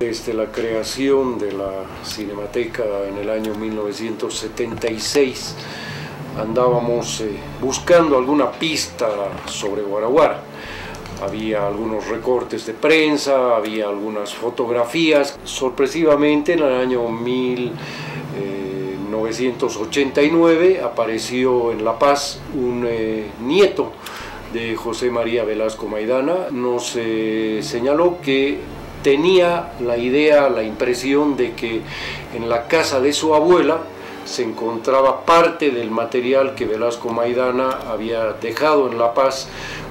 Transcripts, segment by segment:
Desde la creación de la Cinemateca en el año 1976 andábamos buscando alguna pista sobre Guaraguara. Había algunos recortes de prensa, había algunas fotografías. Sorpresivamente, en el año 1989 apareció en La Paz un nieto de José María Velasco Maidana. Nos señaló que tenía la idea, la impresión de que en la casa de su abuela se encontraba parte del material que Velasco Maidana había dejado en La Paz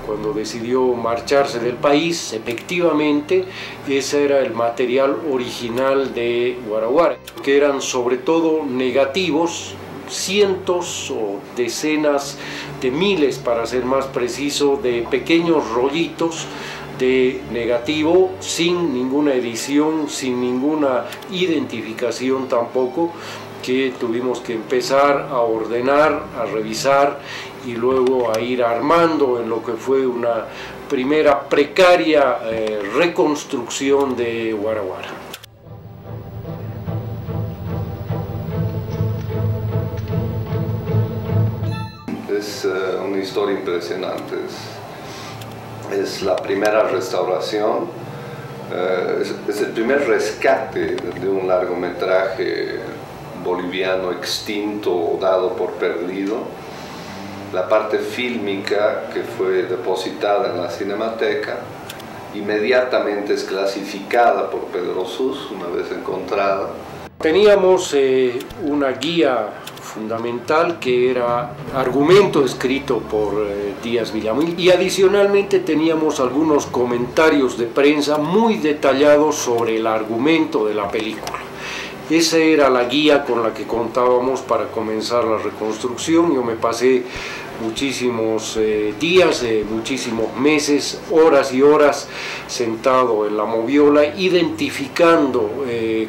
cuando decidió marcharse del país. Efectivamente, ese era el material original de Guaraguara, que eran sobre todo negativos, cientos o decenas de miles, para ser más preciso, de pequeños rollitos de negativo, sin ninguna edición, sin ninguna identificación tampoco, que tuvimos que empezar a ordenar, a revisar y luego a ir armando en lo que fue una primera precaria reconstrucción de Guaraguara. Es una historia impresionante. Es la primera restauración, es el primer rescate de un largometraje boliviano extinto o dado por perdido. La parte fílmica, que fue depositada en la Cinemateca, inmediatamente es clasificada por Pedro Sus una vez encontrada. Teníamos una guía fundamental que era argumento escrito por Díaz Villamil, y adicionalmente teníamos algunos comentarios de prensa muy detallados sobre el argumento de la película. Esa era la guía con la que contábamos para comenzar la reconstrucción. Yo me pasé muchísimos días, muchísimos meses, horas y horas sentado en la moviola identificando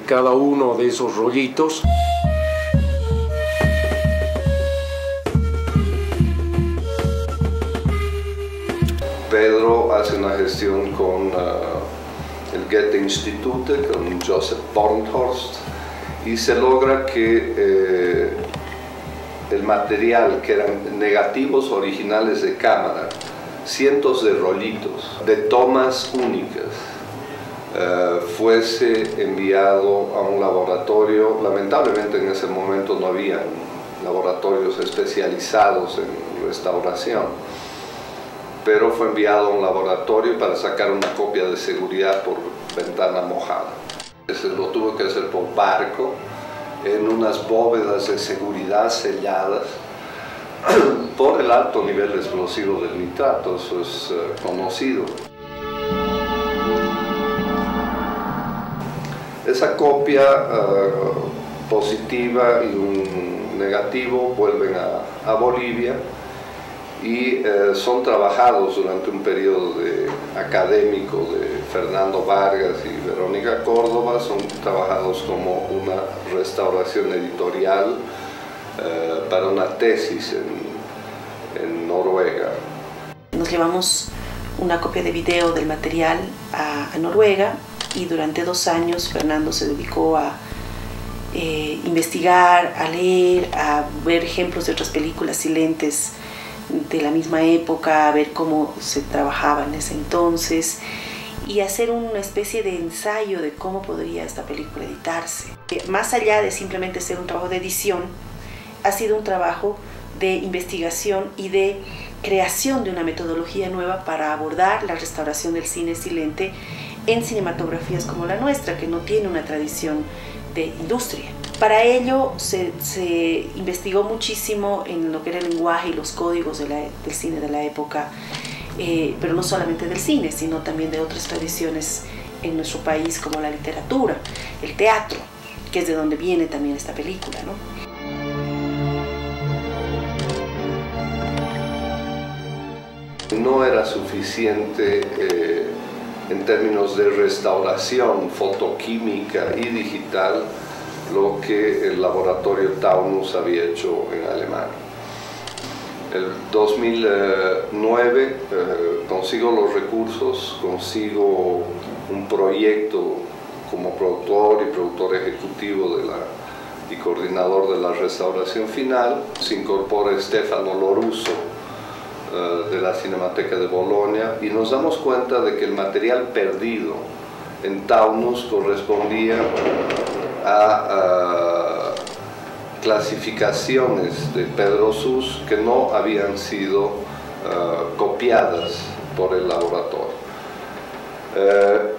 cada uno de esos rollitos. Pedro hace una gestión con el Goethe-Institut, con Joseph Bornhorst, y se logra que el material, que eran negativos originales de cámara, cientos de rollitos, de tomas únicas, fuese enviado a un laboratorio. Lamentablemente en ese momento no había laboratorios especializados en restauración, pero fue enviado a un laboratorio para sacar una copia de seguridad por ventana mojada. Se lo tuvo que hacer por barco, en unas bóvedas de seguridad selladas por el alto nivel explosivo del nitrato, eso es conocido. Esa copia positiva y un negativo vuelven a Bolivia y son trabajados durante un periodo académico de Fernando Vargas y Verónica Córdoba. Son trabajados como una restauración editorial para una tesis en Noruega. Nos llevamos una copia de video del material a Noruega, y durante 2 años Fernando se dedicó a investigar, a leer, a ver ejemplos de otras películas silentes de la misma época, a ver cómo se trabajaba en ese entonces y hacer una especie de ensayo de cómo podría esta película editarse. Más allá de simplemente ser un trabajo de edición, ha sido un trabajo de investigación y de creación de una metodología nueva para abordar la restauración del cine silente en cinematografías como la nuestra, que no tiene una tradición de industria. Para ello se investigó muchísimo en lo que era el lenguaje y los códigos del cine de la época, pero no solamente del cine, sino también de otras tradiciones en nuestro país, como la literatura, el teatro, que es de donde viene también esta película, ¿no? No era suficiente en términos de restauración fotoquímica y digital lo que el laboratorio Taunus había hecho en Alemania. En 2009 consigo los recursos, consigo un proyecto como productor y productor ejecutivo y coordinador de la restauración final. Se incorpora Stefano Lorusso de la Cinemateca de Bolonia y nos damos cuenta de que el material perdido en Taunus correspondía a clasificaciones de Pedro Sus que no habían sido copiadas por el laboratorio.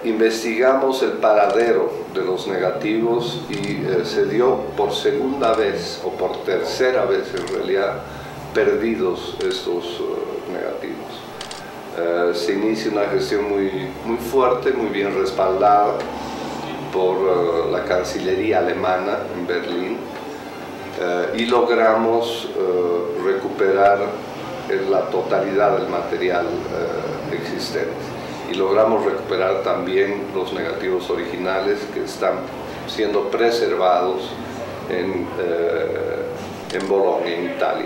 Investigamos el paradero de los negativos y se dio por segunda vez o por tercera vez en realidad perdidos estos negativos. Se inicia una gestión muy fuerte, muy bien respaldada por la Cancillería alemana en Berlín y logramos recuperar la totalidad del material existente. Y logramos recuperar también los negativos originales que están siendo preservados en Bolonia, en Italia.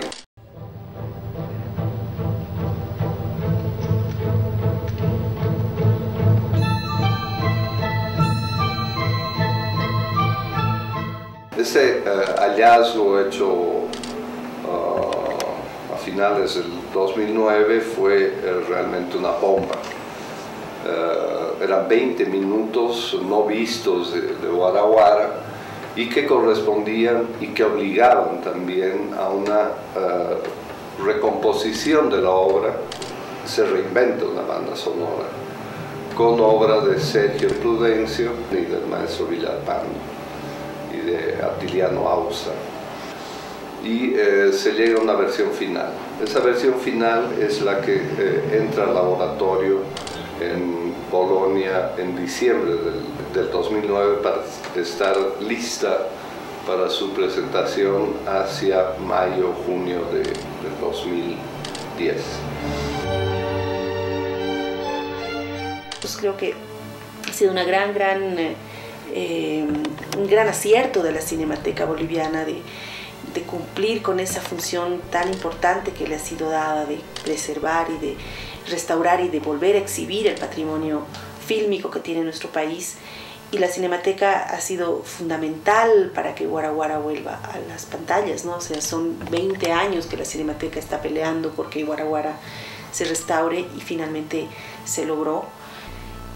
Este hallazgo hecho a finales del 2009 fue realmente una bomba. Eran 20 minutos no vistos de Wara Wara y que correspondían y que obligaban también a una recomposición de la obra. Se reinventa una banda sonora con obra de Sergio Prudencio y del maestro Villalpando y de Atiliano Ausa. Y se llega a una versión final. Esa versión final es la que entra al laboratorio en Bolonia en diciembre del 2009 para estar lista para su presentación hacia mayo, junio del 2010. Pues creo que ha sido una un gran acierto de la Cinemateca Boliviana de cumplir con esa función tan importante que le ha sido dada de preservar y de restaurar y de volver a exhibir el patrimonio fílmico que tiene nuestro país. Y la Cinemateca ha sido fundamental para que Wara Wara vuelva a las pantallas, ¿no? O sea, son 20 años que la Cinemateca está peleando porque Wara Wara se restaure y finalmente se logró.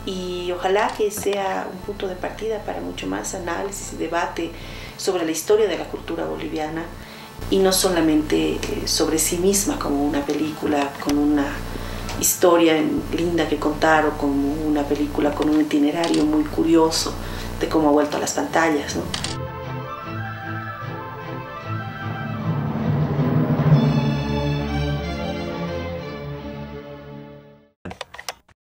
Y ojalá que sea un punto de partida para mucho más análisis y debate sobre la historia de la cultura boliviana y no solamente sobre sí misma como una película con una historia linda que contar o como una película con un itinerario muy curioso de cómo ha vuelto a las pantallas, ¿no?